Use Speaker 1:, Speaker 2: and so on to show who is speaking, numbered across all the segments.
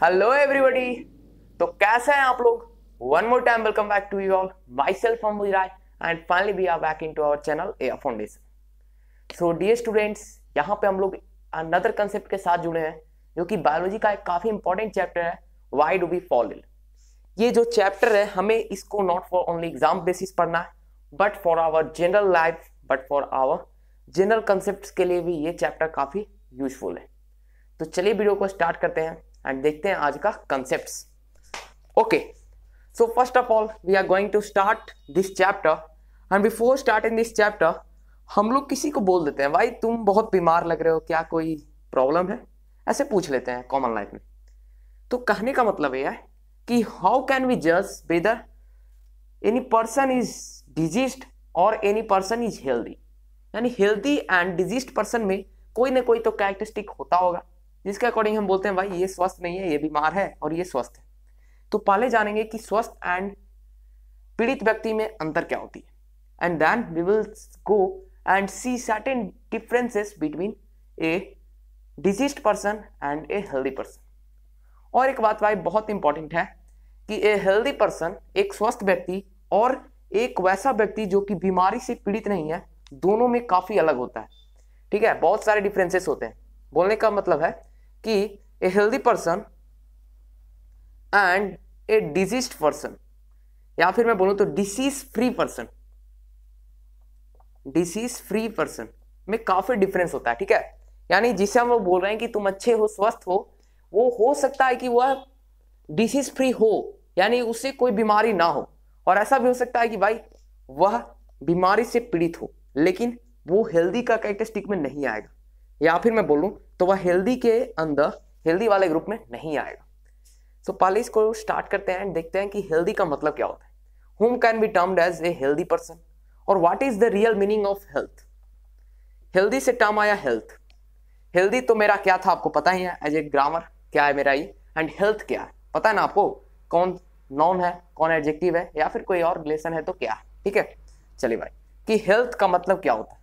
Speaker 1: Hello everybody. तो कैसे हैं आप लोग? One more time welcome back to you all, myself from Gujarat and finally we are back into our channel Air Foundation. So dear students, यहाँ पे हम लोग अनदर कंसेप्ट के साथ जुड़े हैं जो कि बायोलॉजी का एक काफी इंपॉर्टेंट चैप्टर है, why do we fall ill. ये जो चैप्टर है हमें इसको not for only exam basis पढ़ना है but for our general life, but for our general concept के लिए भी ये चैप्टर काफी यूजफुल है। तो चलिए वीडियो को स्टार्ट करते हैं एंड देखते हैं आज का concepts. Okay, so first of all we are going to start this chapter and before starting this chapter हम लोग किसी को बोल देते हैं भाई तुम बहुत बीमार लग रहे हो, क्या कोई प्रॉब्लम है, ऐसे पूछ लेते हैं कॉमन लाइफ में। तो कहने का मतलब यह है कि हाउ कैन वी जज whether any person is diseased और एनी पर्सन इज हेल्दी। यानी हेल्दी एंड डिजीज्ड पर्सन में कोई ना कोई तो कैरेक्टरिस्टिक होता होगा जिसके अकॉर्डिंग हम बोलते हैं भाई ये स्वस्थ नहीं है, ये बीमार है और ये स्वस्थ है। तो पहले जानेंगे कि स्वस्थ एंड पीड़ित व्यक्ति में अंतर क्या होती है and then we will go and see certain differences between a diseased person and a healthy person. और एक बात भाई बहुत इंपॉर्टेंट है कि ए हेल्दी पर्सन, एक स्वस्थ व्यक्ति और एक वैसा व्यक्ति जो कि बीमारी से पीड़ित नहीं है, दोनों में काफी अलग होता है। ठीक है, बहुत सारे डिफरेंसेस होते हैं। बोलने का मतलब है कि ए healthy person and A diseased person, या फिर मैं बोलूं तो disease free person, disease free person में काफी डिफरेंस होता है। ठीक है, यानी जिसे हम लोग बोल रहे हैं कि तुम अच्छे हो, स्वस्थ हो, वो हो सकता है कि वह डिसीज फ्री हो, यानी उससे कोई बीमारी ना हो, और ऐसा भी हो सकता है कि भाई वह बीमारी से पीड़ित हो लेकिन वो हेल्दी का कैरेक्टरिस्टिक में नहीं आएगा, या फिर मैं बोलूं तो वह हेल्दी के अंदर, हेल्दी वाले ग्रुप में नहीं आएगा। सो पहले इसको स्टार्ट करते हैं एंड देखते हैं कि हेल्दी का मतलब क्या होता है। whom can be termed as a healthy person और what is the real meaning of health। Healthy से टर्म आया हेल्थ। हेल्दी तो मेरा क्या था आपको पता ही है, एज ए ग्रामर क्या है मेरा ये, एंड हेल्थ क्या है पता है ना आपको, कौन नाउन है, कौन एडजेक्टिव है, या फिर कोई और रिलेशन है तो क्या है। ठीक है, चलिए भाई कि हेल्थ का मतलब क्या होता है,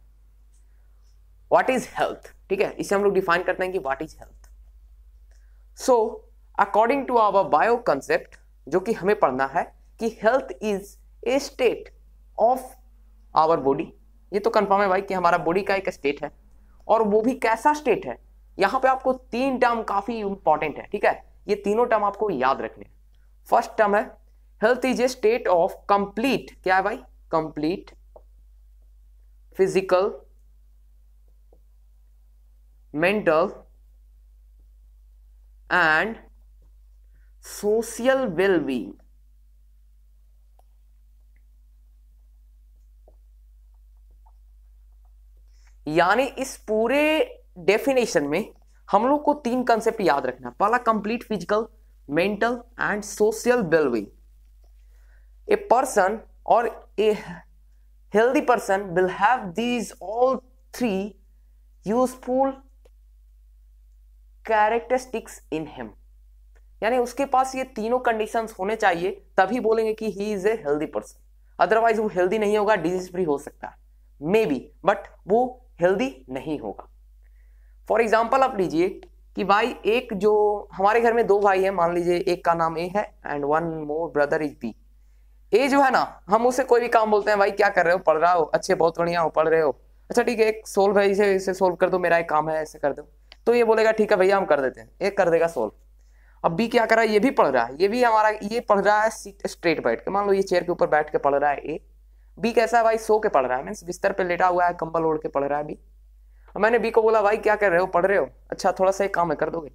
Speaker 1: व्हाट इज हेल्थ। ठीक है, इसे हम लोग डिफाइन करते हैं कि what is health. So according to our bio concept जो कि हमें पढ़ना है कि health is a state of our body. ये तो कंफर्म है भाई कि हमारा बॉडी का एक स्टेट है, और वो भी कैसा स्टेट है। यहां पे आपको तीन टर्म काफी इंपॉर्टेंट है। ठीक है, ये तीनों टर्म आपको याद रखने हैं। फर्स्ट टर्म है health is a state of complete, क्या है भाई, complete physical, mental and social wellbeing. यानी इस पूरे डेफिनेशन में हम लोग को तीन कंसेप्ट याद रखना है। पहला complete physical, mental and social wellbeing. A person और a healthy person will have these all three useful characteristics in him. यानी उसके पास ये तीनों कंडीशंस होने चाहिए, तभी बोलेंगे कि he is a healthy person. Otherwise वो हेल्दी नहीं होगा, डिजीज फ्री हो सकता है मे बी, बट वो हेल्दी नहीं होगा। फॉर एग्जाम्पल आप लीजिए कि भाई एक जो हमारे घर में दो भाई हैं, मान लीजिए एक का नाम ए है and one more brother is B. A जो है ना, हम उससे कोई भी काम बोलते हैं, भाई क्या कर रहे हो, पढ़ रहा हो, अच्छे बहुत बढ़िया हो, पढ़ रहे हो, अच्छा ठीक है एक सोल्व है, इसे सोल्व कर दो, मेरा एक काम है ऐसे कर दो। तो ये बोलेगा ठीक है भैया हम कर देते हैं, एक कर देगा सोल्व। अब बी क्या कर रहा है, ये भी पढ़ रहा है, ये भी हमारा ये पढ़ रहा है स्ट्रेट बैठ के, मान लो ये चेयर के ऊपर बैठ के पढ़ रहा है ए। बी कैसा है भाई, सो के पढ़ रहा है, मीन्स बिस्तर पे लेटा हुआ है, कंबल ओढ़ के पढ़ रहा है बी। अब मैंने बी को बोला भाई क्या कर रहे हो, पढ़ रहे हो, अच्छा थोड़ा सा एक काम है कर दोगे।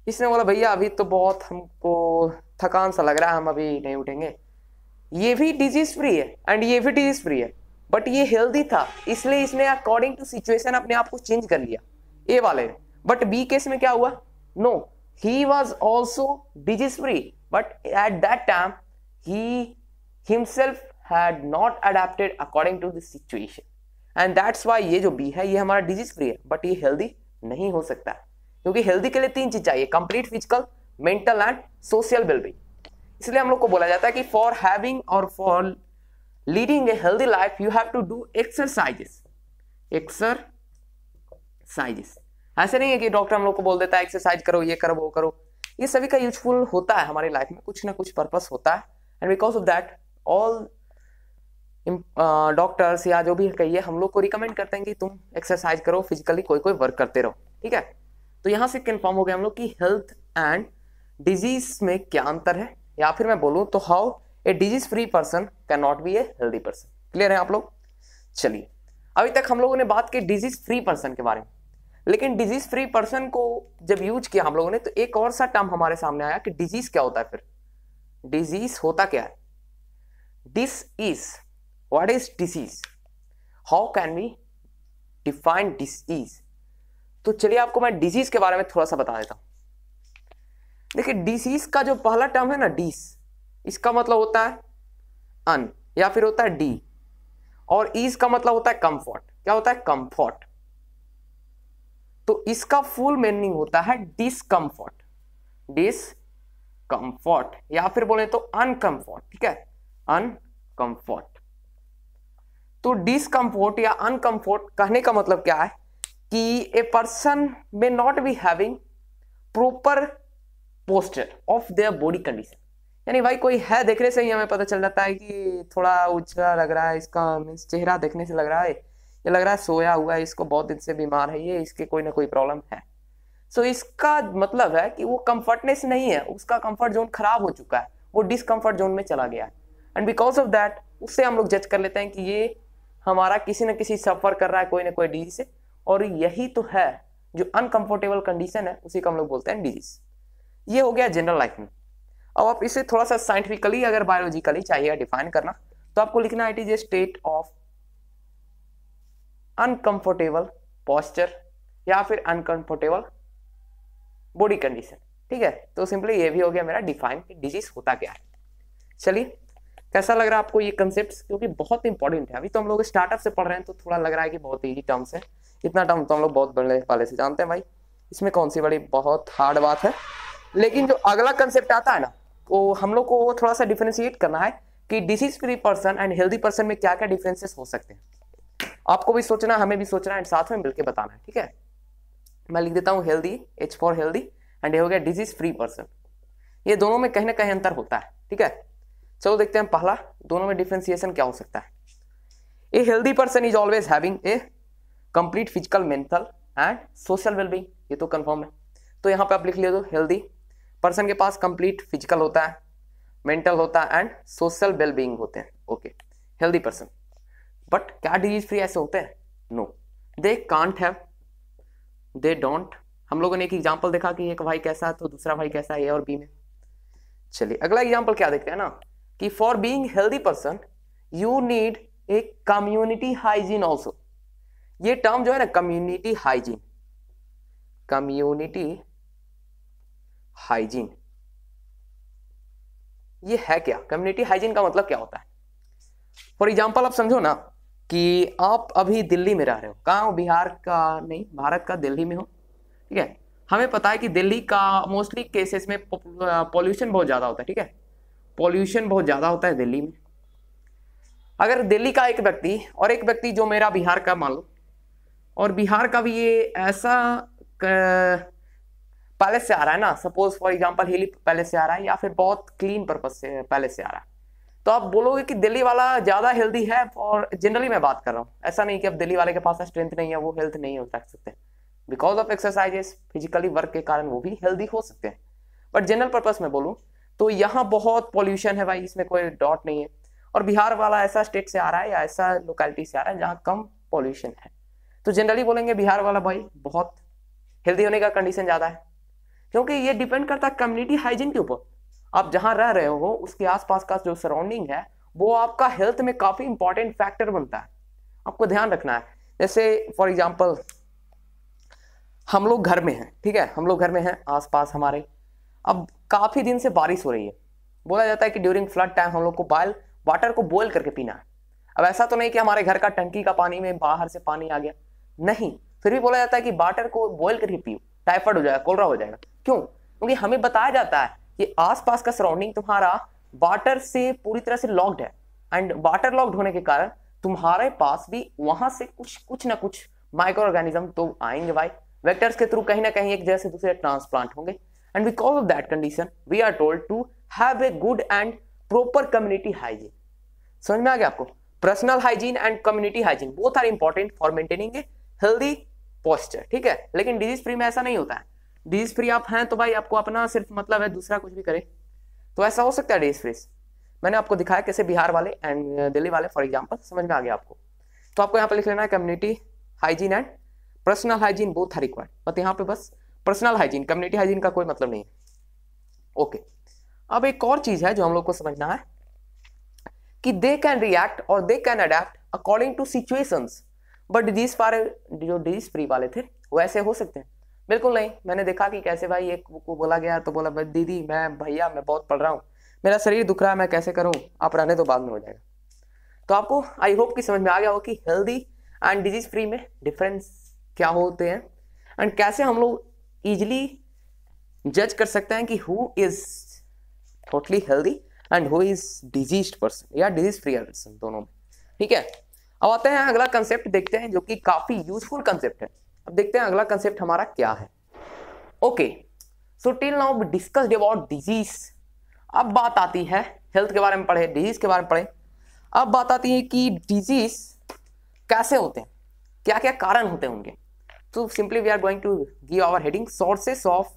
Speaker 1: इसने बोला भैया अभी तो बहुत हमको थकान सा लग रहा है, हम अभी नहीं उठेंगे। ये भी डिजीज फ्री है एंड ये भी डिजीज फ्री है, बट ये हेल्दी था इसलिए इसने अकॉर्डिंग टू सिचुएशन अपने आप को चेंज कर लिया ए वाले ने। बट बी केस में क्या हुआ, no he was also disease free but at that time he himself had not adapted according to the situation and that's why ये जो B है ये हमारा disease free है but ये healthy नहीं हो सकता है, क्योंकि healthy के लिए तीन चीज चाहिए, complete physical, mental and social well-being। इसलिए हम लोग को बोला जाता है कि for having or for leading a healthy life you have to do exercises। ऐसे नहीं है कि डॉक्टर हम लोग को बोल देता है एक्सरसाइज करो, ये करो, वो करो, ये सभी का यूजफुल होता है हमारी लाइफ में, कुछ ना कुछ पर्पस होता है। And because of that all doctors या जो भी कहिए हम लोग को रिकमेंड करते हैं कि तुम एक्सरसाइज करो, फिजिकली कोई कोई वर्क करते रहो, ठीक है। तो यहाँ से कंफर्म हो गया हम लोग कि हेल्थ एंड डिजीज में क्या अंतर है, या फिर मैं बोलूँ तो how a disease free person can not be A healthy person. Clear है आप लोग? चलिए, अभी तक हम लोगों ने बात की डिजीज फ्री पर्सन के बारे में, लेकिन डिजीज फ्री पर्सन को जब यूज किया हम लोगों ने तो एक और सा टर्म हमारे सामने आया कि डिजीज क्या होता है। फिर डिजीज होता क्या है? This is what is disease, how can we define disease. तो चलिए आपको मैं डिजीज के बारे में थोड़ा सा बता देता हूं। देखिए, डिसीज का जो पहला टर्म है ना, डिस, इसका मतलब होता है अन या फिर होता है डी, और ईज का मतलब होता है कंफर्ट। क्या होता है? कंफर्ट। तो इसका फुल मीनिंग होता है डिसकंफर्ट, डिसकंफर्ट, या फिर बोले तो अनकंफर्ट, ठीक है, अनकंफर्ट। तो डिसकंफर्ट या अनकंफर्ट कहने का मतलब क्या है कि a person may not be having proper posture of their body condition. यानी भाई कोई है, देखने से ही हमें पता चल जाता है कि थोड़ा उछला लग रहा है, इसका मीन्स चेहरा देखने से लग रहा है, ये लग रहा है सोया हुआ है, इसको बहुत दिन से बीमार है, ये इसके कोई ना कोई प्रॉब्लम है। सो इसका मतलब है कि वो कंफर्टनेस नहीं है, उसका कंफर्ट जोन खराब हो चुका है, वो डिसकंफर्ट जोन में चला गया है। एंड बिकॉज ऑफ दैट उससे हम लोग जज कर लेते हैं कि ये हमारा किसी न किसी सफर कर रहा है कोई ना कोई डिजीज से, और यही तो है जो अनकंफर्टेबल कंडीशन है, उसी को हम लोग बोलते हैं डिजीज। ये हो गया जनरल लाइफ में। अब आप इसे थोड़ा सा साइंटिफिकली अगर बायोलॉजिकली चाहिए डिफाइन करना तो आपको लिखना it is a state of uncomfortable posture या फिर अनकंफर्टेबल बॉडी कंडीशन, ठीक है। तो सिंपली ये भी हो गया मेरा डिफाइन कि डिजीज होता क्या है। चलिए, कैसा लग रहा है आपको ये कंसेप्ट, क्योंकि बहुत इंपॉर्टेंट है। अभी तो हम लोग स्टार्टअप से पढ़ रहे हैं तो थोड़ा लग रहा है कि बहुत इजी टर्म्स है, इतना टर्म तो हम लोग बहुत बड़े पहले से जानते हैं भाई, इसमें कौन सी बड़ी बहुत हार्ड बात है। लेकिन जो अगला कंसेप्ट आता है ना, वो हम लोग को थोड़ा सा डिफरेंशिएट करना है कि disease free person and healthy person में क्या क्या डिफरेंसेस हो सकते हैं। आपको भी सोचना, हमें भी सोचना, एंड साथ में मिलकर बताना है, ठीक है। मैं लिख देता हूँ healthy, H for healthy, and ये हो गया डिजीज फ्री पर्सन। ये दोनों में कहीं ना कहीं अंतर होता है, ठीक है। चलो देखते हैं पहला, दोनों में डिफरेंशिएशन क्या हो सकता है। ए healthy person is always having a complete physical, mental and social wellbeing, ये तो कंफर्म है। तो यहाँ पे आप लिख लिया, तो हेल्दी पर्सन के पास कंप्लीट फिजिकल होता है, मेंटल होता है एंड सोशल वेलबींग होते हैं, ओके, हेल्दी पर्सन। बट क्या डिजीज फ्री ऐसे होते हैं? No, they can't have, they don't. हम लोगों ने एक एग्जांपल देखा कि एक भाई कैसा है तो दूसरा भाई कैसा है, ए और बी में। चलिए अगला एग्जांपल क्या देखते हैं ना, कि for being healthy person you need a community hygiene also. ये टर्म जो है ना, कम्युनिटी हाइजीन, कम्युनिटी हाइजीन, ये है क्या? कम्युनिटी हाइजीन का मतलब क्या होता है? फॉर एग्जांपल आप समझो ना कि आप अभी दिल्ली में रह रहे हो, कहाँ हो? बिहार का नहीं, भारत का दिल्ली में हो, ठीक है। हमें पता है कि दिल्ली का मोस्टली केसेस में पॉल्यूशन बहुत ज्यादा होता है, ठीक है, पॉल्यूशन बहुत ज्यादा होता है दिल्ली में। अगर दिल्ली का एक व्यक्ति और एक व्यक्ति जो मेरा बिहार का मान लो, और बिहार का भी ये ऐसा पैलेस से आ रहा है ना, सपोज फॉर एग्जांपल हिली पैलेस से आ रहा है या फिर बहुत क्लीन पर्पज से पैलेस से आ रहा है, तो आप बोलोगे कि दिल्ली वाला ज्यादा हेल्दी है। और जनरली मैं बात कर रहा हूँ, ऐसा नहीं कि अब दिल्ली वाले के पास स्ट्रेंथ नहीं है, वो हेल्थ नहीं हो सकते, because of exercises, physically work के कारण वो भी हेल्दी हो सकते हैं। बट जनरल पर्पज में बोलूँ तो यहाँ बहुत पॉल्यूशन है भाई, इसमें कोई डाउट नहीं है। और बिहार वाला ऐसा स्टेट से आ रहा है या ऐसा लोकेलिटी से आ रहा है जहाँ कम पॉल्यूशन है, तो जनरली बोलेंगे बिहार वाला भाई बहुत हेल्दी होने का कंडीशन ज्यादा है, क्योंकि ये डिपेंड करता है कम्युनिटी हाइजीन के ऊपर। आप जहां रह रहे हो उसके आसपास का जो सराउंडिंग है वो आपका हेल्थ में काफी इंपॉर्टेंट फैक्टर बनता है, आपको ध्यान रखना है। जैसे फॉर एग्जांपल हम लोग घर में हैं, ठीक है, हम लोग घर में हैं, आसपास हमारे अब काफी दिन से बारिश हो रही है, बोला जाता है कि ड्यूरिंग फ्लड टाइम हम लोग को वाटर को बॉयल करके पीना है। अब ऐसा तो नहीं कि हमारे घर का टंकी का पानी में बाहर से पानी आ गया, नहीं, फिर भी बोला जाता है कि वाटर को बॉयल करके पियो, टाइफाइड हो जाएगा, कोलरा हो जाएगा। क्यों? क्योंकि हमें बताया जाता है कि आसपास का सराउंडिंग तुम्हारा वाटर से पूरी तरह से लॉक्ड है, एंड वाटर लॉक्ड होने के कारण तुम्हारे पास भी वहां से कुछ ना कुछ माइक्रो ऑर्गेनिज्म तो आएंगे भाई, वेक्टर्स के थ्रू कहीं ना कहीं एक जगह से दूसरे ट्रांसप्लांट होंगे, and because of that condition we are told to have a good and proper community hygiene. समझ में आ गया आपको? Personal hygiene and community hygiene both are important for maintaining a healthy posture, ठीक है। लेकिन डिजीज फ्री में ऐसा नहीं होता है। डिजीज फ्री आप हैं तो भाई आपको अपना सिर्फ मतलब है, दूसरा कुछ भी करे तो ऐसा हो सकता है डिजीज फ्री। मैंने आपको दिखाया कैसे बिहार वाले एंड दिल्ली वाले फॉर एग्जांपल, समझ में आ गया आपको। तो आपको यहाँ पे लिख लेना है community hygiene and personal hygiene both are required, but यहाँ पे बस पर्सनल हाइजीन, कम्युनिटी हाइजीन का कोई मतलब नहीं है। ओके, अब एक और चीज है जो हम लोग को समझना है कि दे कैन रिएक्ट और they can adapt according to situations, but disease जो डिजीज फ्री वाले थे वो ऐसे हो सकते हैं? बिल्कुल नहीं। मैंने देखा कि कैसे भाई एक को बोला गया तो बोला दीदी मैं भैया मैं बहुत पढ़ रहा हूँ, मेरा शरीर दुख रहा है, मैं कैसे करूँ, आप रहने तो बाद में हो जाएगा। तो आपको आई होप कि समझ में आ गया हो कि हेल्दी एंड डिजीज फ्री में डिफरेंस क्या होते हैं एंड कैसे हम लोग इजिली जज कर सकते हैं कि who is totally healthy and who is diseased person या डिजीज फ्री पर्सन, दोनों में, ठीक है। अब आते हैं अगला कंसेप्ट देखते हैं जो कि काफी यूजफुल कंसेप्ट है। अब देखते हैं अगला कंसेप्ट हमारा क्या है। Okay, so till now we discussed about disease. अब बात आती है हेल्थ के बारे में पढ़े, डिजीज के बारे में पढ़े। अब बात आती है कि डिजीज कैसे होते हैं, क्या क्या कारण होते हैं उनके। तो simply we are going to give our heading sources of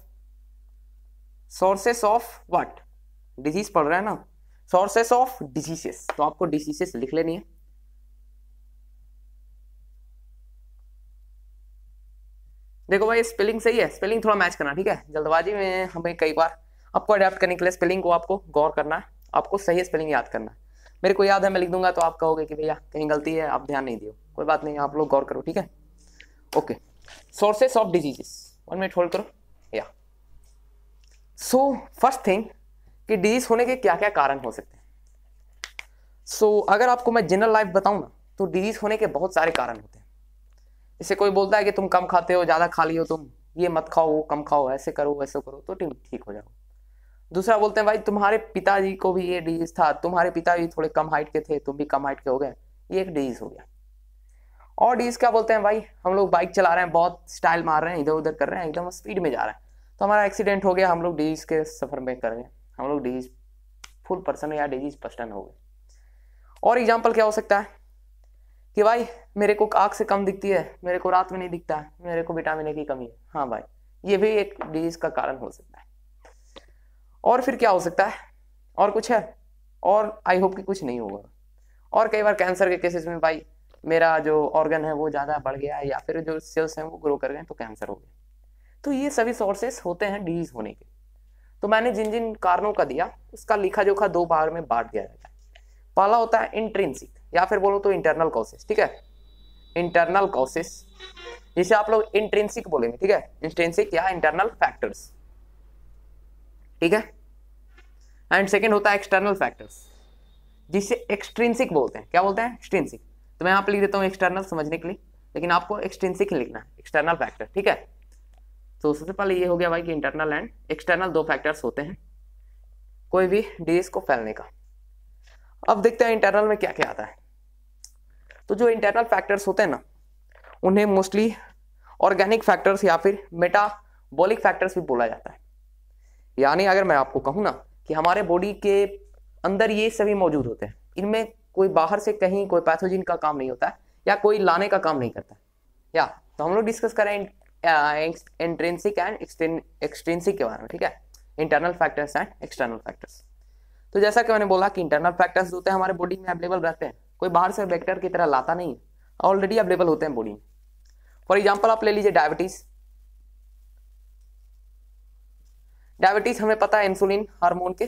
Speaker 1: what, disease पढ़ रहे हैं ना, सोर्सेस ऑफ डिजीजेस। तो आपको डिजीजेस लिख लेनी है। देखो भाई स्पेलिंग सही है, स्पेलिंग थोड़ा मैच करना, ठीक है। जल्दबाजी में हमें कई बार आपको अडेप्ट करने के लिए स्पेलिंग को आपको गौर करना है, आपको सही स्पेलिंग याद करना है। मेरे को याद है, मैं लिख दूंगा तो आप कहोगे कि भैया कहीं गलती है, आप ध्यान नहीं दियो, कोई बात नहीं, आप लोग गौर करो, ठीक है। Okay, sources of diseases, 1 minute hold करो या। सो फर्स्ट थिंग कि डिजीज होने के क्या क्या कारण हो सकते हैं। सो अगर आपको मैं जनरल लाइफ बताऊं ना तो डिजीज होने के बहुत सारे कारण होते हैं। जैसे कोई बोलता है कि तुम कम खाते हो, ज्यादा खा लियो, तुम ये मत खाओ वो कम खाओ, ऐसे करो वैसे करो तो ठीक हो जाओ। दूसरा बोलते हैं भाई तुम्हारे पिताजी को भी ये डिजीज था, तुम्हारे पिताजी थोड़े कम हाइट के थे, तुम भी कम हाइट के हो गए, ये एक डिजीज हो गया। और डिजीज क्या बोलते हैं भाई, हम लोग बाइक चला रहे हैं, बहुत स्टाइल मार रहे हैं, इधर उधर कर रहे हैं, एकदम स्पीड में जा रहे हैं, तो हमारा एक्सीडेंट हो गया, हम लोग डिजीज के सफर में कर रहे हैं, हम लोग डिजीज फुल पर्सन या डिजीज पर्सन हो गए। और एग्जाम्पल क्या हो सकता है कि भाई मेरे को आँख से कम दिखती है, मेरे को रात में नहीं दिखता है, मेरे को विटामिन ए की कमी है, हाँ भाई ये भी एक डिजीज का कारण हो सकता है। और फिर क्या हो सकता है, और कुछ है, और आई होप कि कुछ नहीं होगा। और कई बार कैंसर के केसेस में भाई मेरा जो ऑर्गन है वो ज़्यादा बढ़ गया है या फिर जो सेल्स हैं वो ग्रो कर गए तो कैंसर हो गया। तो ये सभी सोर्सेस होते हैं डिजीज होने के। तो मैंने जिन जिन कारणों का दिया उसका लिखा जोखा 2 भाग में बांट दिया जाता है। पहला होता है इंट्रिंसिक या फिर बोलो तो इंटरनल कॉसेस, ठीक है, इंटरनल कॉसेस, जिसे आप लोग इंट्रिंसिक बोलेंगे, ठीक है, इंट्रिंसिक या इंटरनल फैक्टर्स, ठीक है। एंड सेकंड होता है एक्सटर्नल फैक्टर्स, जिसे एक्सट्रिंसिक बोलते हैं। क्या बोलते हैं? एक्सट्रिंसिक। तो मैं यहाँ पे लिख देता हूँ एक्सटर्नल समझने के लिए, लेकिन आपको एक्सट्रिंसिक ही लिखना है, एक्सटर्नल फैक्टर, ठीक है। तो सबसे पहले ये हो गया भाई कि इंटरनल एंड एक्सटर्नल 2 फैक्टर्स होते हैं कोई भी डिजीज को फैलने का। अब देखते हैं इंटरनल में क्या क्या आता है। तो जो इंटरनल फैक्टर्स होते हैं ना, उन्हें मोस्टली ऑर्गेनिक फैक्टर्स या फिर मेटाबॉलिक फैक्टर्स भी बोला जाता है। यानी अगर मैं आपको कहूँ ना कि हमारे बॉडी के अंदर ये सभी मौजूद होते हैं, इनमें कोई बाहर से कहीं कोई पैथोजन का काम नहीं होता है या कोई लाने का काम नहीं करता है। या तो हम लोग डिस्कस करें इंट्रिंसिक एंड एक्सट्रिंसिक के बारे में, ठीक है, internal factors and external factors. तो जैसा कि मैंने बोला कि इंटरनल फैक्टर्स होते हैं हमारे बॉडी में अवेलेबल रहते हैं, कोई बाहर से वेक्टर की तरह लाता नहीं है, ऑलरेडी अवेलेबल होते हैं बॉडी में। फॉर एग्जांपल आप ले लीजिए डायबिटीज। डायबिटीज हमें पता है इंसुलिन हार्मोन के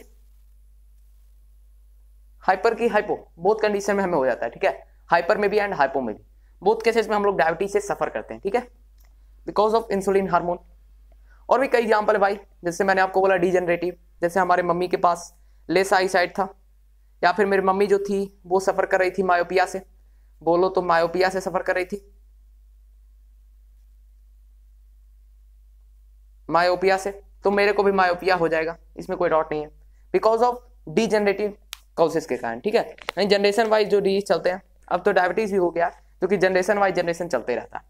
Speaker 1: हाइपर की हाइपो बोथ कंडीशन में हमें हो जाता है, ठीक है, हाइपर में भी एंड हाइपो में भी, बोथ केसेस में हम लोग डायबिटीज से सफर करते हैं, ठीक है, बिकॉज ऑफ इंसुलिन हार्मोन। और भी कई एग्जाम्पल है भाई, जैसे मैंने आपको बोला डिजेनरेटिव, जैसे हमारे मम्मी के पास लेस आई साइट था, या फिर मेरी मम्मी जो थी वो सफर कर रही थी मायोपिया से, बोलो तो मायोपिया से सफर कर रही थी, मायोपिया से, तो मेरे को भी मायोपिया हो जाएगा, इसमें कोई डाउट नहीं है, बिकॉज ऑफ डिजेनरेटिव कॉजेस के कारण, ठीक है। जनरेशन वाइज जो डिजीज चलते हैं, अब तो डायबिटीज भी हो गया क्योंकि जनरेशन वाइज जनरेशन चलते रहता है।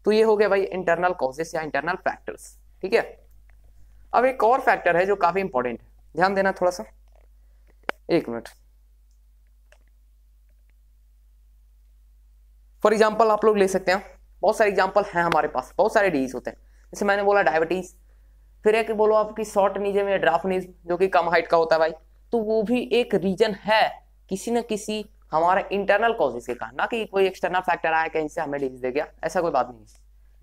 Speaker 1: तो ये हो गया भाई इंटरनल कॉजेस या इंटरनल फैक्टर्स, ठीक है। अब एक और फैक्टर है जो काफी इंपॉर्टेंट है, ध्यान देना थोड़ा सा, एक मिनट। फॉर एग्जाम्पल आप लोग ले सकते हैं, बहुत सारे एग्जाम्पल हैं हमारे पास, बहुत सारे डिजीज होते हैं। जैसे मैंने बोला डायबिटीज, फिर एक बोलो आपकी शॉर्टनिज्म या ड्राफ्टनिज्म जो कि कम हाइट का होता है भाई, तो वो भी एक रीजन है किसी न किसी हमारे इंटरनल कॉजेस के कारण, ना कि कोई एक्सटर्नल फैक्टर आया कहीं से हमें डिजीज दे गया, ऐसा कोई बात नहीं है।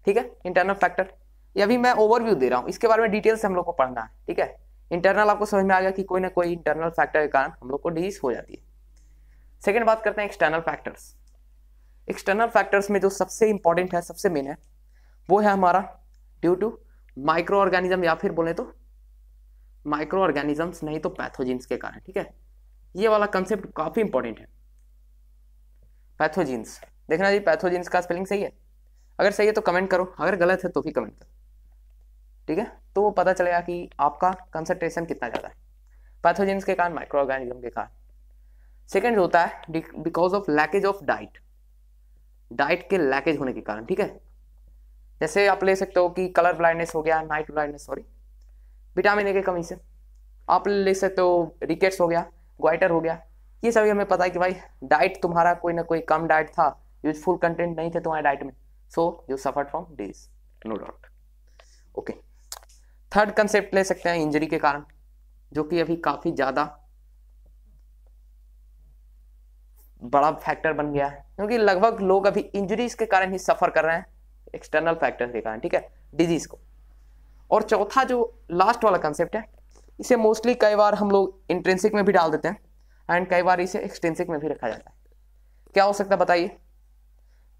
Speaker 1: ठीक है, इंटरनल फैक्टर, ये अभी मैं ओवरव्यू दे रहा हूँ, इसके बारे में डिटेल से हम लोग को पढ़ना है। ठीक है, इंटरनल आपको समझ में आ गया कि कोई ना कोई इंटरनल फैक्टर के कारण हम लोग को डिजीज हो जाती है। सेकेंड बात करते हैं एक्सटर्नल फैक्टर्स। एक्सटर्नल फैक्टर्स में जो सबसे इंपॉर्टेंट है, सबसे मेन है, वो है हमारा ड्यू टू माइक्रो ऑर्गेनिज्म, या फिर बोले तो माइक्रो ऑर्गेनिजम्स, नहीं तो पैथोजेंस के कारण। ठीक है, ये वाला कंसेप्ट काफी इंपॉर्टेंट है। पैथोजेंस, देखना जी पैथोजेंस का स्पेलिंग सही है, अगर सही है तो कमेंट करो, अगर गलत है तो भी कमेंट करो। ठीक है, तो पता चलेगा कि आपका कंसंट्रेशन कितना ज्यादा है। पैथोजेंस के कारण, माइक्रो ऑर्गेनिज्म के कारण। सेकेंड होता है because of lackage of diet, diet के लैकेज होने के कारण। ठीक है, जैसे आप ले सकते हो कि कलर ब्लाइंडनेस हो गया, night blindness, sorry, vitamin A की कमी से। आप ले सकते हो रिकेट्स हो गया, ग्वाइटर हो गया, ये सभी हमें पता है कि भाई डाइट तुम्हारा कोई ना कोई कम डाइट था, यूजफुल कंटेंट नहीं थे तुम्हारे डाइट में, so you suffered from this, no doubt. Okay, third concept ले सकते हैं इंजरी के कारण, जो कि अभी काफी ज्यादा बड़ा फैक्टर बन गया है, क्योंकि लगभग लोग अभी इंजरीज के कारण ही सफर कर रहे हैं, एक्सटर्नल फैक्टर के कारण। ठीक है, डिजीज को। और चौथा जो लास्ट वाला कंसेप्ट है, इसे मोस्टली कई बार हम लोग इंट्रिंसिक में भी डाल देते हैं एंड कई बार इसे एक्सट्रिंसिक में भी रखा जाता है। क्या हो सकता है बताइए?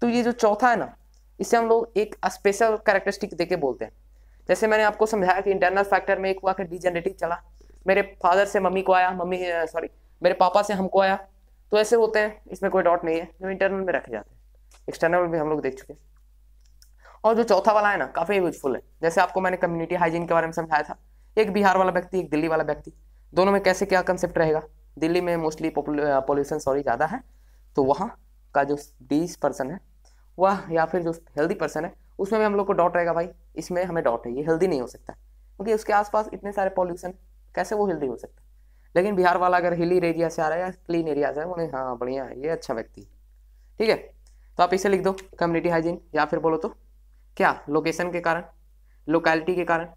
Speaker 1: तो ये जो चौथा है ना, इसे हम लोग एक स्पेशल कैरेक्टरिस्टिक देके बोलते हैं। जैसे मैंने आपको समझाया कि इंटरनल फैक्टर में एक हुआ कि डिजेनरेटिव चला, मेरे फादर से मम्मी को आया, मेरे पापा से हमको आया, तो ऐसे होते हैं, इसमें कोई डाउट नहीं है, जो इंटरनल में रखे जाते हैं। एक्सटर्नल में भी हम लोग देख चुके हैं। और जो चौथा वाला है ना, काफी यूजफुल है। जैसे आपको मैंने कम्युनिटी हाइजीन के बारे में समझाया था, एक बिहार वाला व्यक्ति, एक दिल्ली वाला व्यक्ति, दोनों में कैसे क्या कंसेप्ट रहेगा। दिल्ली में मोस्टली पॉल्यूशन ज़्यादा है, तो वहाँ का जो 20% है वह, या फिर जो हेल्दी पर्सन है उसमें भी हम लोग को डाउट रहेगा, भाई इसमें हमें डाउट है, ये हेल्दी नहीं हो सकता क्योंकि उसके आसपास इतने सारे पॉल्यूशन, कैसे वो हेल्दी हो सकता है। लेकिन बिहार वाला अगर हिली एरिया से आ रहा है या क्लीन एरिया से, उन्हें हाँ बढ़िया है, ये अच्छा व्यक्ति। ठीक है, तो आप इसे लिख दो कम्युनिटी हाइजीन, या फिर बोलो तो क्या, लोकेशन के कारण, लोकेलिटी के कारण।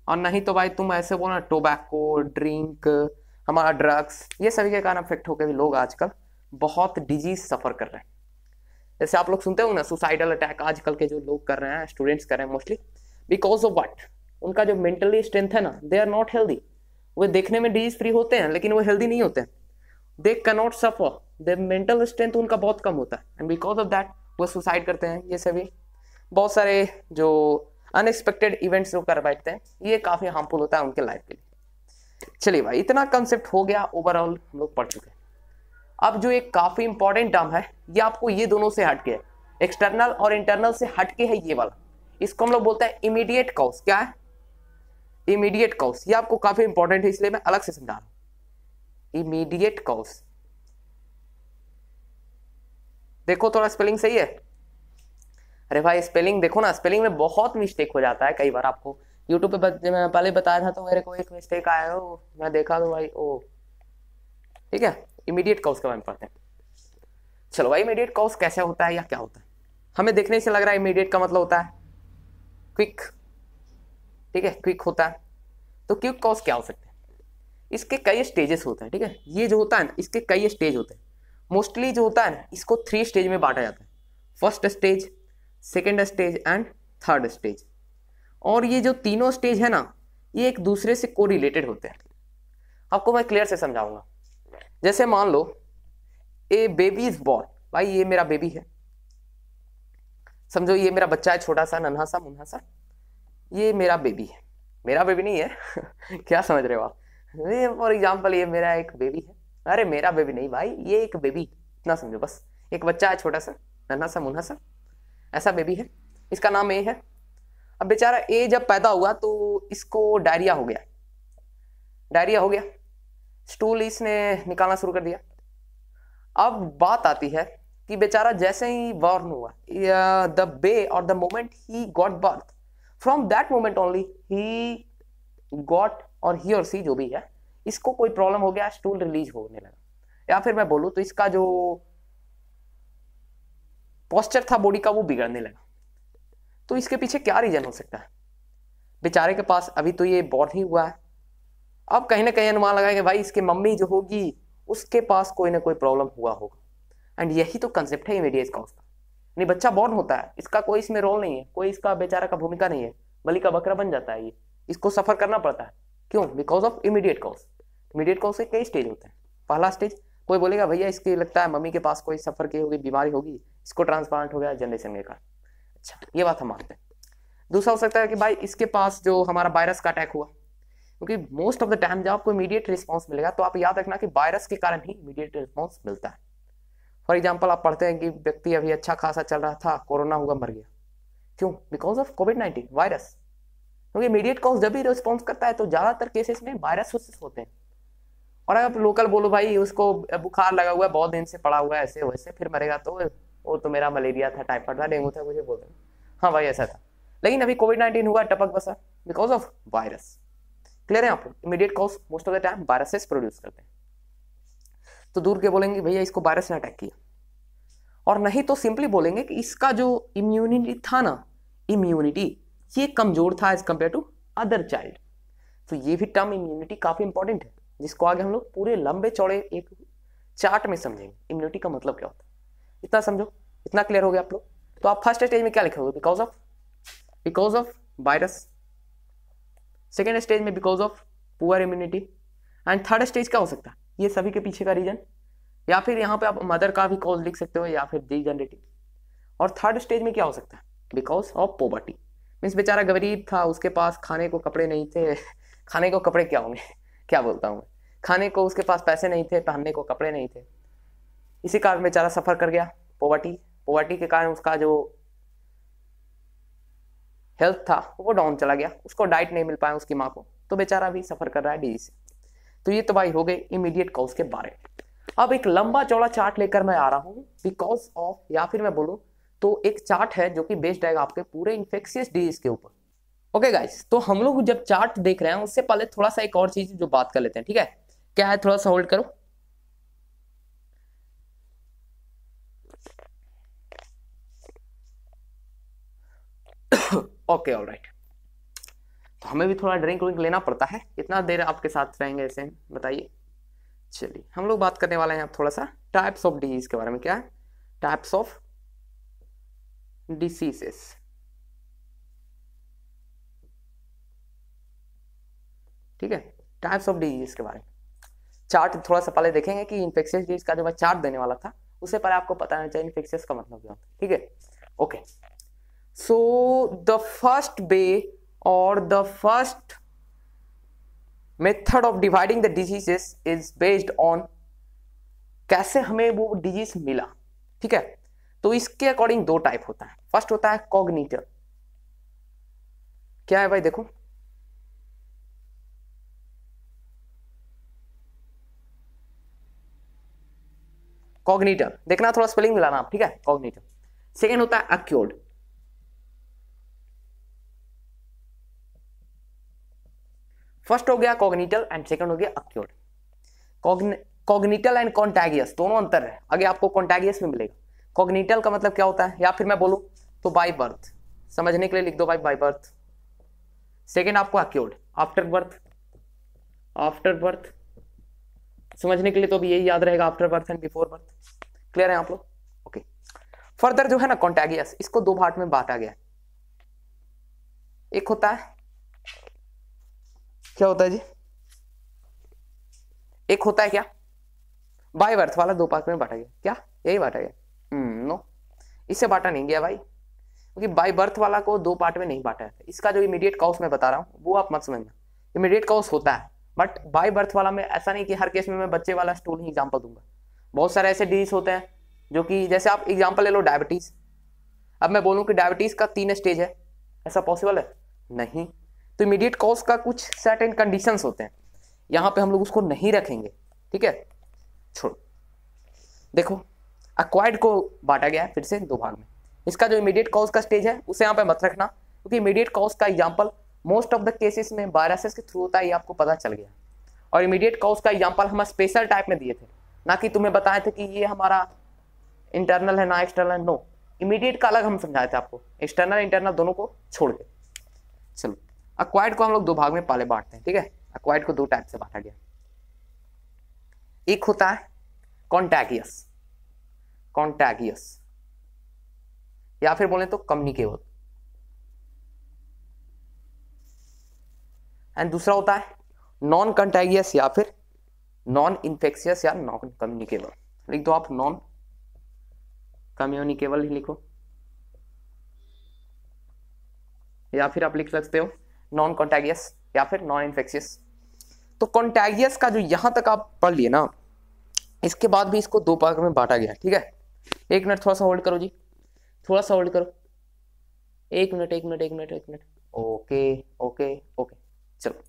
Speaker 1: और नहीं तो भाई तुम ऐसे बोलो ना, टोबैको, ड्रिंक, हमारा ड्रग्स, ये सभी के कारण अफेक्ट होकर भी लोग आजकल बहुत डिजीज सफर कर रहे हैं। जैसे आप लोग सुनते हो ना, सुसाइडल अटैक आजकल के जो लोग कर रहे हैं, स्टूडेंट्स कर रहे हैं मोस्टली, बिकॉज ऑफ व्हाट, उनका जो मेंटली स्ट्रेंथ है ना, दे आर नॉट हेल्दी। वो देखने में डिजीज फ्री होते हैं लेकिन वो हेल्दी नहीं होते हैं, they can not suffer, they mental strength उनका बहुत कम होता है, एंड बिकॉज ऑफ दैट वो सुसाइड करते हैं। ये सभी बहुत सारे जो अनएक्सपेक्टेड इवेंट्स जो कर बैठते हैं, ये काफी हार्मफुल होता है उनके लाइफ के लिए। चलिए भाई, इतना कंसेप्ट हो गया, ओवरऑल हम लोग पढ़ चुके हैं। अब जो एक काफी इंपॉर्टेंट टर्म है, ये आपको ये दोनों से हटके है, एक्सटर्नल और इंटरनल से हटके है, ये वाला, इसको हम लोग बोलते हैं इमीडिएट कॉज। क्या है इमीडिएट कॉज? ये आपको काफी इंपॉर्टेंट है, इसलिए मैं अलग से समझा रहा हूं। इमीडिएट कॉज, देखो थोड़ा स्पेलिंग सही है? अरे भाई स्पेलिंग देखो ना, स्पेलिंग में बहुत मिस्टेक हो जाता है कई बार। आपको यूट्यूब पे मैं पहले बताया था तो मेरे को एक मिस्टेक आया हो, मैं देखा तो भाई ओ, ठीक है। इमीडिएट कॉज के बारे में पढ़ते हैं। चलो भाई, इमीडिएट कॉज कैसे होता है या क्या होता है? हमें देखने से लग रहा है इमीडिएट का मतलब होता है क्विक, ठीक है, क्विक होता है। तो क्विक कॉज क्या हो सकते हैं? इसके कई स्टेजेस होते हैं, ठीक है। ये जो होता है ना, इसके कई स्टेज होते हैं। मोस्टली जो होता है ना, इसको 3 स्टेज में बांटा जाता है, first stage, second stage and third stage. और ये जो तीनों स्टेज है ना, ये एक दूसरे से कोरिलेटेड होते हैं। आपको मैं क्लियर से समझाऊंगा। जैसे मान लो ए बेबी इज बॉर्न, भाई ये मेरा बेबी है, समझो ये मेरा बच्चा है, छोटा सा नन्हा सा मुन्हा सा, ये मेरा बेबी है। मेरा बेबी नहीं है क्या समझ रहे हो आप? फॉर एग्जाम्पल ये मेरा एक बेबी है, अरे मेरा बेबी नहीं भाई, ये एक बेबी, इतना समझो बस। एक बच्चा है छोटा सा नन्हा सा मुन्हा सा, ऐसा बेबी है, इसका नाम ए है। अब बेचारा ए जब पैदा हुआ तो इसको डायरिया हो गया, डायरिया हो गया, स्टूल इसने निकालना शुरू कर दिया। अब बात आती है कि बेचारा जैसे ही बॉर्न हुआ, द डे और the moment he got birth, from that moment only he got और ही और सी जो भी है, इसको कोई प्रॉब्लम हो गया, स्टूल रिलीज होने लगा, या फिर मैं बोलूं तो इसका जो पोस्चर था बॉडी का वो बिगड़ने लगा। तो इसके पीछे क्या रीजन हो सकता है? बेचारे के पास अभी तो ये बॉर्न ही हुआ है, अब कहीं ना कहीं अनुमान लगाएंगे भाई इसके मम्मी जो होगी उसके पास कोई ना कोई प्रॉब्लम हुआ होगा। एंड यही तो कंसेप्ट है इमीडिएट कॉज का। नहीं, बच्चा बॉर्न होता है, इसका कोई इसमें रोल नहीं है, कोई इसका बेचारा का भूमिका नहीं है, बलि का बकरा बन जाता है, ये इसको सफर करना पड़ता है। क्यों? Because of immediate cause. Immediate cause के कई स्टेज होते हैं। पहला स्टेज, कोई बोलेगा भैया इसके लगता है मम्मी के पास कोई सफर की होगी, बीमारी होगी, इसको ट्रांसप्लांट हो गया जनरेशन के कारण। अच्छा, ये बात हम मानते हैं। दूसरा हो सकता है कि भाई इसके पास जो हमारा वायरस का अटैक हुआ, क्योंकि मोस्ट ऑफ द टाइम जब आपको इमीडिएट रिस्पॉन्स मिलेगा तो आप याद रखना कि वायरस के कारण ही इमीडिएट रिस्पॉन्स मिलता है। फॉर एग्जाम्पल, आप पढ़ते हैं कि व्यक्ति अभी अच्छा खासा चल रहा था, कोरोना हुआ, मर गया। क्यों? Because of covid virus. क्योंकि इमीडिएट कॉज जब भी रिस्पॉन्स करता है तो ज्यादातर केसेस में वायरस होते हैं। और अगर आप लोकल बोलो भाई उसको बुखार लगा हुआ है, बहुत दिन से पड़ा हुआ है, ऐसे वैसे, फिर मरेगा, तो वो तो मेरा मलेरिया था, टाइफाइड था, डेंगू था, मुझे बोलते हैं हाँ भाई ऐसा था। लेकिन अभी कोविड-19 हुआ, टपक बसा, बिकॉज ऑफ वायरस। क्लियर है आपको? Immediate cause most of the time viruses produce करते हैं। तो दूर के बोलेंगे भैया इसको वायरस ने अटैक किया, और नहीं तो सिंपली बोलेंगे कि इसका जो इम्यूनिटी था ना, इम्यूनिटी ये कमजोर था as compare to other child. तो ये भी टर्म इम्यूनिटी काफी इंपॉर्टेंट है, जिसको आगे हम लोग पूरे लंबे चौड़े एक चार्ट में समझेंगे। इम्यूनिटी का मतलब क्या होता है, इतना समझो, इतना क्लियर हो गया आप लोग। तो आप फर्स्ट स्टेज में क्या लिखोगे? Because of virus. Second stage में because of poor immunity. And third stage क्या हो सकता है? ये सभी के पीछे का रीजन, या फिर यहाँ पे आप मदर का भी कॉज लिख सकते हो, या फिर डिजेनरेटिव। और थर्ड स्टेज में क्या हो सकता है? Because of poverty. मीन्स बेचारा गरीब था, उसके पास खाने को कपड़े नहीं थे, खाने को कपड़े क्या होंगे, क्या बोलता हूँ मैं, खाने को उसके पास पैसे नहीं थे, पहनने को कपड़े नहीं थे, इसी कारण बेचारा सफर कर गया। पॉवर्टी के कारण उसका जो हेल्थ था वो डाउन चला गया, उसको डाइट नहीं मिल पाया उसकी माँ को, तो बेचारा भी सफर कर रहा है डिजीज से। तो ये तो भाई हो गए इमीडिएट कॉज के बारे में। अब एक लंबा चौड़ा चार्ट लेकर मैं आ रहा हूँ बिकॉज ऑफ, या फिर मैं बोलूँ तो एक चार्ट है जो कि बेस्ड है आपके पूरे इन्फेक्शियस डिजीज के ऊपर। ओके गाइस, तो हम लोग जब चार्ट देख रहे हैं उससे पहले थोड़ा सा एक और चीज जो बात कर लेते हैं, ठीक है? क्या है, थोड़ा सा होल्ड करो। Okay, alright. तो हमें भी थोड़ा ड्रिंक लेना पड़ता है, इतना देर आपके साथ रहेंगे ऐसे, बताइए। चलिए, हम लोग बात करने वाले हैं अब थोड़ा सा टाइप्स ऑफ डिजीज के बारे में। क्या है? Types of diseases. ठीक है, टाइप्स ऑफ डिजीज के बारे में चार्ट थोड़ा सा पहले देखेंगे कि इन्फेक्शियस डिजीज का जो मैं चार्ट देने वाला था उससे पहले आपको पता होना चाहिए इन्फेक्शियस का मतलब क्या होता है। ठीक है, okay. So the first way और the first method of dividing the diseases is based on कैसे हमें वो डिजीज मिला। ठीक है, तो इसके अकॉर्डिंग दो टाइप होता है। फर्स्ट होता है कॉग्निटिव। क्या है भाई? देखो, कॉग्निटिव देखना, थोड़ा स्पेलिंग मिलाना आप, ठीक है? कॉग्निटिव। सेकेंड होता है अक्यूर्ड। फर्स्ट हो गया कॉग्निटल एंड सेकंड हो गया अक्यूर्ड। कॉग्निटल एंड कॉन्टैगियस दोनों अंतर है, आगे आपको कॉन्टैगियस में मिलेगा। कॉग्निटल का मतलब क्या होता है, या फिर मैं बोलूं तो बाय बर्थ, समझने के लिए लिख दो भाई, बाय बर्थ। सेकंड आपको अक्यूर्ड, आफ्टर बर्थ। आफ्टर बर्थ समझने के लिए तो भी यही याद रहेगा, after birth and before birth. Clear है आप लोग? ओके। फर्दर जो है ना कॉन्टैगियस, इसको दो पार्ट में बांटा गया। एक होता है, क्या होता है जी? एक होता है क्या, बाय बर्थ वाला दो पार्ट में बांटा गया। क्या यही बांटा गया? नो, इससे बांटा नहीं गया भाई, क्योंकि बाय बर्थ वाला को दो पार्ट में नहीं बांटा है। इसका जो इमीडिएट कॉज मैं बता रहा हूँ वो आप मत समझना, इमीडिएट कॉज होता है, बट बाय बर्थ वाला में ऐसा नहीं कि हर केस में मैं बच्चे वाला स्टूल ही एग्जाम्पल दूंगा। बहुत सारे ऐसे डिजीज होते हैं जो कि, जैसे आप एग्जाम्पल ले लो डायबिटीज। अब मैं बोलूँ कि डायबिटीज का 3 स्टेज है, ऐसा पॉसिबल है? नहीं। तो इमीडिएट कॉज का कुछ सर्टेन कंडीशंस होते हैं, यहां पे हम लोग उसको नहीं रखेंगे। ठीक है, छोड़। देखो, अक्वायर्ड को बांटा गया है फिर से दो भाग में। इसका जो इमीडिएट कॉज का स्टेज है उसे यहाँ पे मत रखना, क्योंकि इमीडिएट कॉज का example most of the cases में वायरसेस के थ्रू होता है, ये आपको पता चल गया। और इमीडिएट कॉज का एग्जांपल हम स्पेशल टाइप में दिए थे, ना कि तुम्हें बताए थे कि ये हमारा इंटरनल है ना एक्सटर्नल। नो, इमीडिएट का अलग हम समझाए थे आपको, एक्सटर्नल इंटरनल दोनों को छोड़ के। चलो, अक्वायर्ड को हम लोग दो भाग में पाले बांटते हैं, ठीक है। अक्वायर्ड को दो टाइप से बांटा गया। एक होता है कॉन्टैगियस, कॉन्टैगियस या फिर बोले तो कम्युनिकेबल, एंड दूसरा होता है नॉन कंटैगियस या फिर नॉन इन्फेक्शियस या नॉन कम्युनिकेबल। लिख दो आप, नॉन कम्युनिकेबल ही लिखो, या फिर आप लिख सकते हो नॉन कॉन्टैगियस या फिर नॉन इन्फेक्शियस। तो कॉन्टैगियस का जो यहां तक आप पढ़ लिए ना, इसके बाद भी इसको दो भाग में बांटा गया, ठीक है। एक मिनट थोड़ा सा होल्ड करो जी, थोड़ा सा होल्ड करो, एक मिनट। ओके ओके ओके, चलो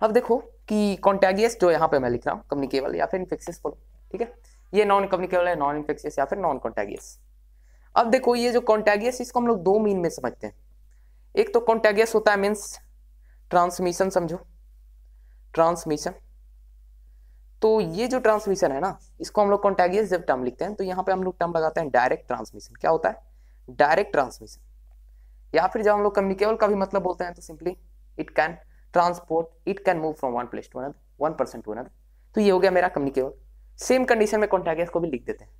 Speaker 1: अब देखो कि कॉन्टैगियस जो यहाँ पे मैं लिख रहा हूँ कम्युनिकेबल या फिर इन्फेक्शियस बोलो, ठीक है। ये नॉन कम्युनिकेबल है, नॉन इन्फेक्शियस या फिर नॉन कॉन्टैगियस। अब देखो ये जो कॉन्टैगियस, इसको हम लोग दो मीन में समझते हैं। एक तो कॉन्टैगियस होता है मीन्स ट्रांसमिशन, समझो ट्रांसमिशन। तो ये जो ट्रांसमिशन है ना, इसको हम लोग कॉन्टैगियस जब टर्म लिखते हैं तो यहाँ पे हम लोग टर्म लगाते हैं डायरेक्ट ट्रांसमिशन। क्या होता है? Direct transmission. या फिर जब हम लोग कम्युनिकेबल का भी मतलब बोलते हैं तो simply it can transport, it can move from one place to another, one person to another. तो ये हो गया मेरा कम्युनिकेबल। सेम कंडीशन में कॉन्टैगियस को भी लिख देते हैं।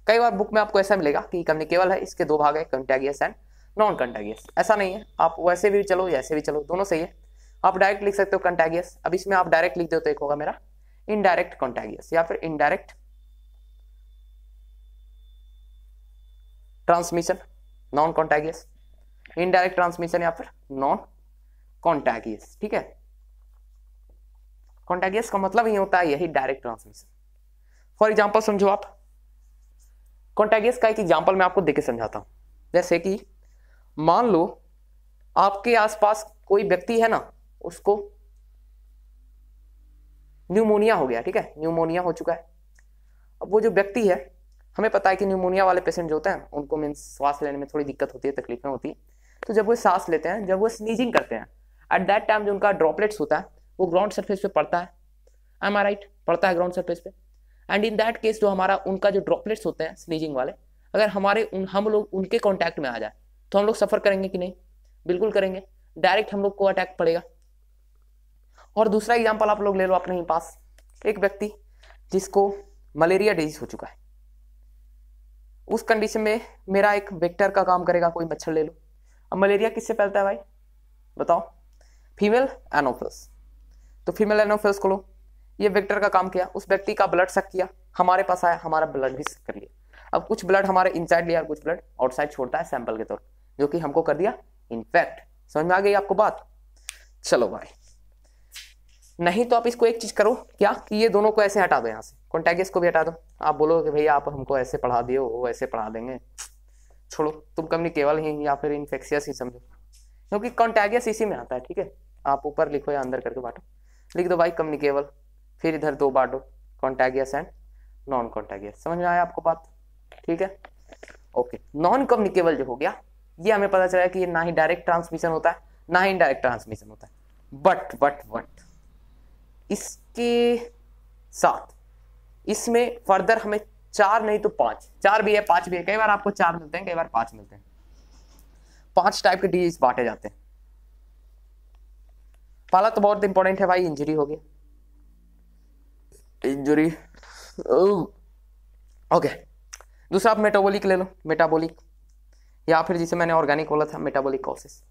Speaker 1: कई बार बुक में आपको ऐसा मिलेगा कि कम्युनिकेबल है, इसके दो भाग है, कॉन्टैगियस एंड नॉन कॉन्टैगियस। ऐसा नहीं है, आप वैसे भी चलो ऐसे भी चलो, दोनों सही है। आप डायरेक्ट लिख सकते हो कॉन्टैगियस। अब इसमें आप डायरेक्ट लिख दो तो एक होगा मेरा इनडायरेक्ट कॉन्टैगियस या फिर indirect transmission, non contagious, indirect transmission या फिर नॉन कॉन्टैगियस, ठीक है। कॉन्टैगियस का मतलब ही होता है यही डायरेक्ट ट्रांसमिशन। फॉर एग्जांपल समझो आप, कॉन्टैगियस का एक एग्जांपल मैं आपको देके समझाता हूं। जैसे कि मान लो आपके आसपास कोई व्यक्ति है ना, उसको न्यूमोनिया हो गया, ठीक है, न्यूमोनिया हो चुका है। अब वो जो व्यक्ति है, हमें पता है कि न्यूमोनिया वाले पेशेंट जो होते हैं उनको मीन्स सांस लेने में थोड़ी दिक्कत होती है, तकलीफें होती है। तो जब वो सांस लेते हैं, जब वो स्नीजिंग करते हैं, एट दैट टाइम जो उनका ड्रॉपलेट्स होता है वो ग्राउंड सरफेस पे पड़ता है। एम आई राइट? पड़ता है ग्राउंड सरफेस पे। एंड इन दैट केस जो हमारा उनका जो ड्रॉपलेट्स होते हैं स्नीजिंग वाले, अगर हम लोग उनके कॉन्टैक्ट में आ जाए तो हम लोग सफर करेंगे कि नहीं? बिल्कुल करेंगे, डायरेक्ट हम लोग को अटैक पड़ेगा। और दूसरा एग्जाम्पल आप लोग ले लो अपने ही पास, एक व्यक्ति जिसको मलेरिया डिजीज हो चुका है। उस कंडीशन में मेरा एक वेक्टर का काम करेगा, कोई मच्छर ले लो। अब मलेरिया किससे फैलता है भाई बताओ? Female Anopheles. तो फीमेल एनोफिल्स को लो, ये वेक्टर का काम किया, उस व्यक्ति का ब्लड सक किया, हमारे पास आया, हमारा ब्लड भी सक कर लिया। अब कुछ ब्लड हमारे इनसाइड लिया, कुछ ब्लड आउटसाइड छोड़ता है सैंपल के तौर, जो कि हमको कर दिया इन्फेक्ट। समझ में आ गई आपको बात? चलो भाई, नहीं तो आप इसको एक चीज करो, क्या कि ये दोनों को ऐसे हटा दो, यहाँ से कॉन्टैगियस को भी हटा दो। आप बोलो कि भैया आप हमको ऐसे पढ़ा दियो, वो ऐसे पढ़ा देंगे, छोड़ो, तुम कम्युनिकेबल ही या फिर इन्फेक्शियस ही समझो, क्योंकि कॉन्टैगियस इसी में आता है, ठीक है। आप ऊपर लिखो या अंदर करके बांटो, लिख दो भाई कम्युनिकेबल, फिर इधर दो बांटो, कॉन्टैगियस एंड नॉन कॉन्टैगियस। समझ में आया आपको बात? ठीक है, ओके। नॉन कम्युनिकेबल जो हो गया, ये हमें पता चला कि ये ना ही डायरेक्ट ट्रांसमिशन होता है ना ही इनडायरेक्ट ट्रांसमिशन होता है। बट इसके साथ इसमें फर्दर हमें 4 नहीं तो 5, 4 भी है 5 भी है, कई बार आपको 4 मिलते हैं, कई बार 5 मिलते हैं। 5 टाइप के डिजीज बांटे जाते हैं। पहला तो बहुत इंपॉर्टेंट है भाई, इंजरी हो गई, इंजरी, ओके। दूसरा आप मेटाबॉलिक ले लो, मेटाबॉलिक, या फिर जिसे मैंने ऑर्गेनिक बोला था मेटाबॉलिक कॉसेस,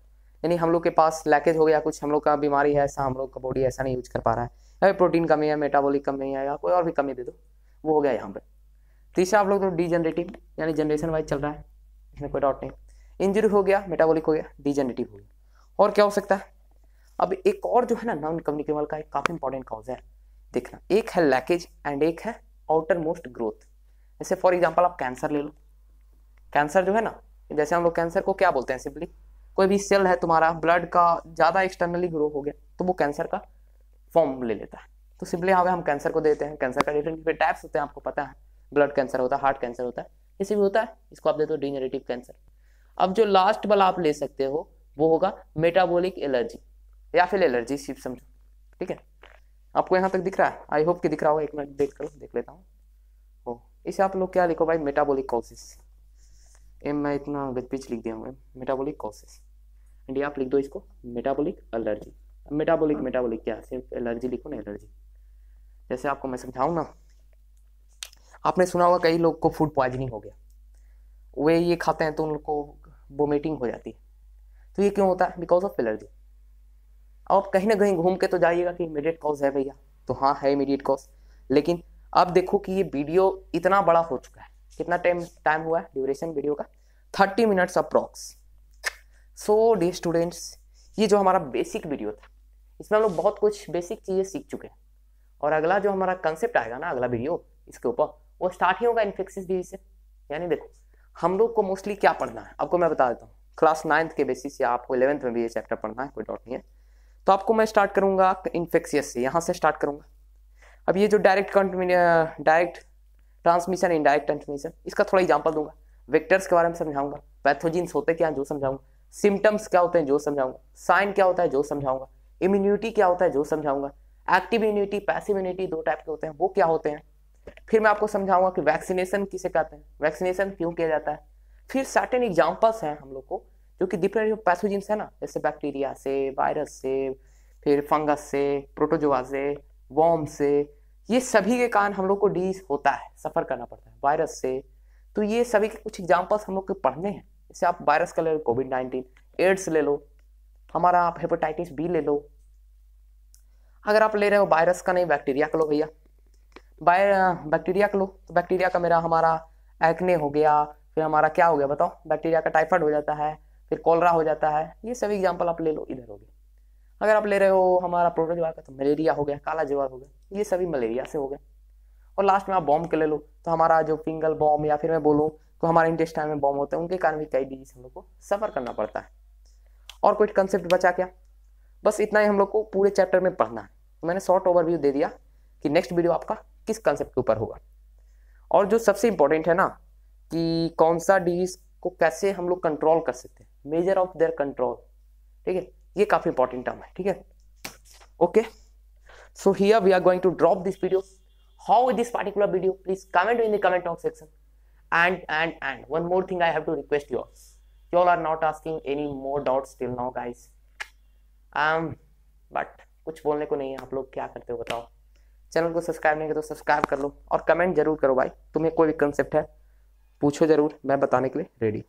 Speaker 1: यानी हम लोग के पास लैकेज हो गया, कुछ हम लोग का बीमारी है, ऐसा हम लोग का बॉडी ऐसा नहीं यूज कर पा रहा है, या प्रोटीन कमी है, मेटाबॉलिक कमी है, या कोई और भी कमी दे दो, वो हो गया यहाँ पे। तीसरा आप लोग तो डीजनरेटिव, यानी जनरेशन वाइज चल रहा है, इसमें कोई डाउट नहीं। इंजरी हो गया, मेटाबॉलिक हो गया, डीजनरेटिव हो गया। और क्या हो सकता है? अब एक और जो है ना नॉन कम्युनिकेबल का एक काफी इंपॉर्टेंट कॉज है, देखना, एक है लैकेज एंड एक है आउटर मोस्ट ग्रोथ। जैसे फॉर एग्जाम्पल आप कैंसर ले लो, कैंसर जो है ना, जैसे हम लोग कैंसर को क्या बोलते हैं, सिंपली कोई भी सेल है तुम्हारा ब्लड का ज्यादा एक्सटर्नली ग्रो हो गया तो वो कैंसर का फॉर्म ले लेता है। तो सिंपली यहाँ पे हम कैंसर को देते हैं। कैंसर का डिफरेंट डिफरेंट टाइप्स होते हैं, आपको पता है, ब्लड कैंसर होता है, हार्ट कैंसर होता है, इसी भी होता है, इसको आप देते हो डीजनरेटिव कैंसर। अब जो लास्ट वाला आप ले सकते हो वो होगा मेटाबॉलिक एलर्जी। या फिर एलर्जी सिर्फ समझो, ठीक है। आपको यहाँ तक दिख रहा है, आई होप कि दिख रहा होगा। एक मिनट देख लेता हूँ। ओ इसे आप लोग क्या लिखो भाई, मेटाबॉलिक कॉसेस। मैं इतना गजपिच लिख दिया हूँ, मेटाबॉलिक कॉसेस। एंड ये आप लिख दो इसको मेटाबॉलिक एलर्जी। मेटाबॉलिक क्या, सिर्फ एलर्जी लिखो ना, एलर्जी। जैसे आपको मैं समझाऊँ ना, आपने सुना होगा कई लोग को फूड पॉइजनिंग हो गया, वे ये खाते हैं तो उनको वोमिटिंग हो जाती है। तो ये क्यों होता है? Because of allergy. अब कहीं ना कहीं घूम के तो जाइएगा कि इमीडिएट कॉज है भैया, तो हाँ है इमीडिएट कॉज, लेकिन अब देखो कि ये वीडियो इतना बड़ा हो चुका है। कितना टाइम हुआ है ड्यूरेशन वीडियो का? 30 minutes approx. So dear students, ये जो हमारा बेसिक वीडियो था, इसमें हम लोग बहुत कुछ बेसिक चीज़ें सीख चुके हैं। और अगला जो हमारा कंसेप्ट आएगा ना, अगला वीडियो इसके ऊपर, वो स्टार्ट ही होगा इन्फेक्शियस डिजीज से। यानी देखो हम लोग को मोस्टली क्या पढ़ना है, आपको मैं बता देता हूँ। क्लास 9th के बेसिस या आपको 11th में भी ये चैप्टर पढ़ना है, कोई डाउट नहीं है। तो आपको मैं स्टार्ट करूंगा इन्फेक्शियस से, यहाँ से स्टार्ट करूंगा। अब ये जो डायरेक्ट ट्रांसमिशन, इनडायरेक्ट ट्रांसमिशन, इसका थोड़ा एग्जांपल दूंगा। वेक्टर्स के बारे में समझाऊंगा, पैथोजेंस होते क्या जो समझाऊंगा, सिम्टम्स क्या होते हैं जो समझाऊंगा, साइन क्या होता है जो समझाऊंगा, इम्यूनिटी क्या होता है जो समझाऊंगा, एक्टिव इम्यूनिटी, पैसिव इम्यूनिटी, दो टाइप के होते हैं, वो क्या होते हैं। फिर मैं आपको समझाऊंगा कि वैक्सीनेशन किसे कहते हैं, वैक्सीनेशन क्यों किया जाता है। फिर सर्टेन एग्जांपल्स हैं हम लोग को जो कि डिफरेंट पैथोजेंस है ना, जैसे बैक्टीरिया से, वायरस से, फिर फंगस से, प्रोटोजोआ से, वॉर्म से, ये सभी के कारण हम लोग को डिजीज होता है, सफर करना पड़ता है वायरस से। तो ये सभी के कुछ एग्जांपल्स हम लोग को पढ़ने हैं। जैसे आप वायरस का ले लो, कोविड-19, एड्स ले लो, हमारा आप हेपेटाइटिस बी ले लो। अगर आप ले रहे हो वायरस का नहीं, बैक्टीरिया का लो भैया, बैक्टीरिया का लो, तो बैक्टीरिया का हमारा एक्ने हो गया, फिर हमारा क्या हो गया बताओ, बैक्टीरिया का टाइफाइड हो जाता है, फिर कॉलरा हो जाता है। ये सभी एग्जांपल आप ले लो, इधर हो गए। अगर आप ले रहे हो हमारा प्रोटोजोआ का, तो मलेरिया हो गया, काला ज्वर हो गया, ये सभी मलेरिया से हो गए। और लास्ट में आप बॉम्ब के ले लो, तो हमारा जो फिंगल बॉम्ब, या फिर मैं बोलूँ तो हमारे इंटेस्टाइन में बॉम्ब होते हैं, उनके कारण भी कई डिजीज हम लोग को सफर करना पड़ता है। और कोई कंसेप्ट बचा क्या? बस इतना ही हम लोग को पूरे चैप्टर में पढ़ना है। तो मैंने शॉर्ट ओवरव्यू दे दिया कि नेक्स्ट वीडियो आपका किस कंसेप्ट के ऊपर होगा। और जो सबसे इंपॉर्टेंट है ना, कि कौन सा डिजीज को कैसे हम लोग कंट्रोल कर सकते हैं, मेजर ऑफ देयर कंट्रोल, ठीक है, ये काफी इंपॉर्टेंट टर्म है, ठीक है। Okay, so here we are going to drop this video. How this particular video, please comment in the comment box section. And one more thing I have to request you all are not asking any more doubts till now guys, but कुछ बोलने को नहीं है। आप लोग क्या करते हो बताओ? चैनल को सब्सक्राइब नहीं किया तो सब्सक्राइब कर लो, और कमेंट जरूर करो भाई। तुम्हें कोई भी कंसेप्ट है पूछो जरूर, मैं बताने के लिए रेडी।